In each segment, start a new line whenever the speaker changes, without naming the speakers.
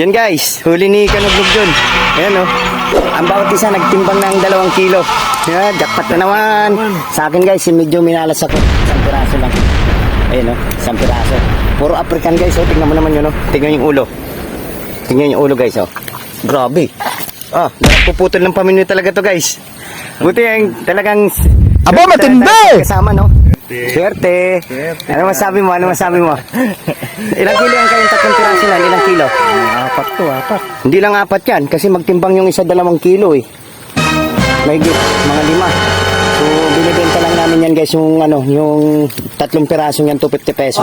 Yan guys, huli ni Kanuglog dun. Ayan o. Ang bawat isa nagtimbang ng 2 kilo. Yan, jackpot na naman. Sa akin guys, medyo minalas ako. 1 piraso lang. Ayan o, 1 piraso. Puro African guys o. Tingnan mo naman yun o. Tingnan yung ulo. Tingnan yung ulo guys o. Grabe. Ah, puputol ng pamilya talaga to guys. Buti yung talagang...
Aba, matindi!
Kasama no? Swerte. Ano masabi mo? Ano masabi mo? Ilang kilo yan kayong 3 piraso lang? Ilang kilo?
4 to, 4.
Hindi lang 4 yan. Kasi magtimbang yung isa 2 kilo eh. May mga 5. So, binibenta lang namin yan guys yung ano, yung 3 piraso yan, 250 pesos.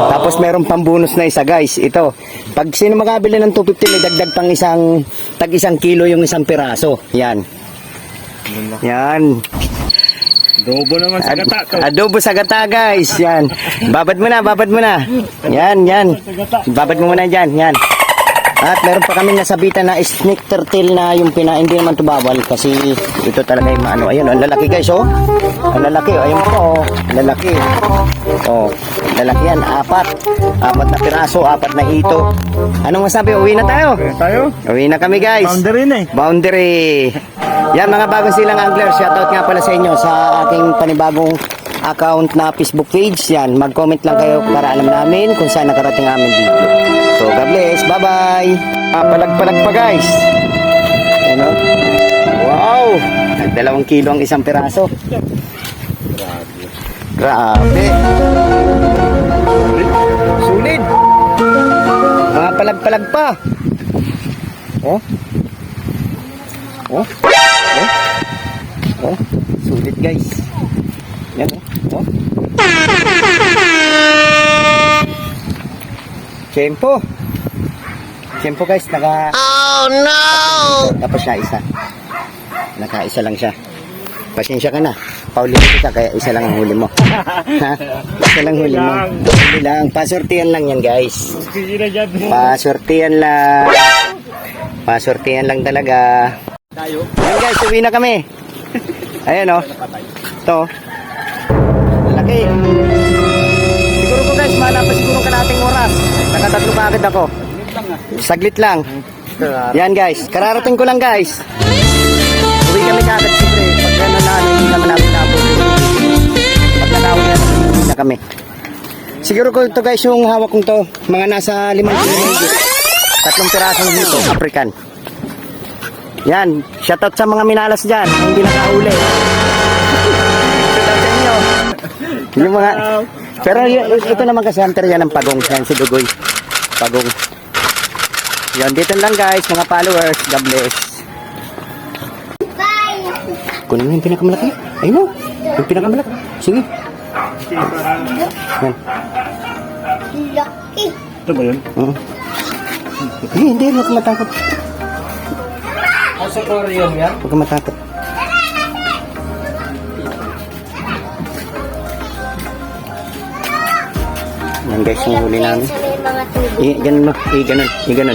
Tapos meron pang bonus na isa guys. Ito. Pag sino makabili ng 250, may dagdag pang tag 1 kilo yung 1 piraso. Yan. Yan.
Adobo naman sa gata to.
Adobo sa gata guys. Yan. Babad mo na, babad mo na. Yan, yan. Babad mo muna dyan. Yan. At meron pa kami nasabitan na snake turtle na yung hindi naman to bawal kasi ito talaga yung ano. Ayun, ang lalaki guys oh. Ang lalaki oh. Ayun po oh. Lalaki. Oh. Lalaki yan. 4 na piraso, 4 na ito. Anong masabi? Uwi na tayo. Uwi na kami guys.
Boundary na eh.
Boundary. Yan mga bagong silang angler. Shoutout nga pala sa inyo sa aking panibagong account na Facebook page. Yan. Mag-comment lang kayo para alam namin kung saan nakarating aming video. So God bless. Bye bye. Palag-palag pa guys. Ano? Wow. Nag 2 kilo ang 1 piraso. Grabe. Sulit. Mga palag-palag pa. Oh. Oh. Oh. Oh. Sulit guys. Yan oh. Oh. Tempo. Tempo guys, Oh no. Tapos na isa. Naka-isa lang siya. Pasensya ka na. Paulit kita kaya isa lang ang huli mo. Ha? Isa lang huli mo. Huli lang. Pasortihan lang yan guys. Pasortihan lang. Pasortihan lang talaga. Ayan guys, uwi na kami. Ayan o. Ito. Laki. Siguro ko guys, mahal pa siguro kalating oras. Nakatatlo ka agad ako. Saglit lang. Yan guys, kararating ko lang guys. Uwi kami kagad siyempre. Pag gano'n na, hindi naman namin nabot. Pag nakawin na kami. Siguro ko ito guys, yung hawak kong to. Mga nasa 5 kilo. 3 pirasong dito, African. Yan, shoutout sa mga minalas dyan, hindi nakahuli. Shoutout sa inyo. Yung mga, pero ito naman kasi hunter yan ng pagong, yan si Dugoy. Pagong. Yan, dito lang guys, mga followers, God bless. Kunin mo yung pinakamalaki. Ayun mo, yung pinakamalaki. Sige. Yan.
Ito ba yun?
Hindi, huwag ka matakot.
Sa aquarium yan?
Huwag ka matakot. Yan guys, yung huli namin. Ganun mo, ganun. Yan.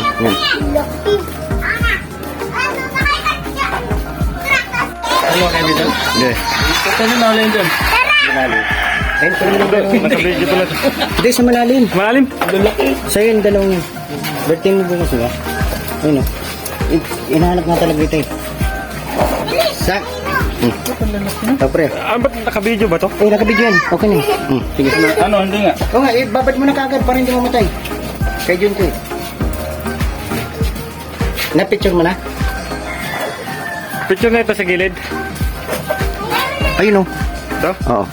Ano kayo dito?
Hindi.
Ito na ulit dyan.
Malalim. Ayun, pero malalim.
Nakabidyo pala.
Hindi, sa malalim.
Malalim? Lalaki.
Sa'yo yung 2 yan. Berting mo bukas ba? Ayun o. Inahanap nga talaga ito eh. Sa? Ito pre.
Ba't nakabidyo ba to?
Nakabidyo yan. Okay na. Sige.
Ano, hindi nga.
Oo nga, babad mo na kagad para hindi mamatay. Kaya dyan to eh. Na-picture mo na?
Picture na ito sa gilid.
Ayun o.
Ito?
Oo.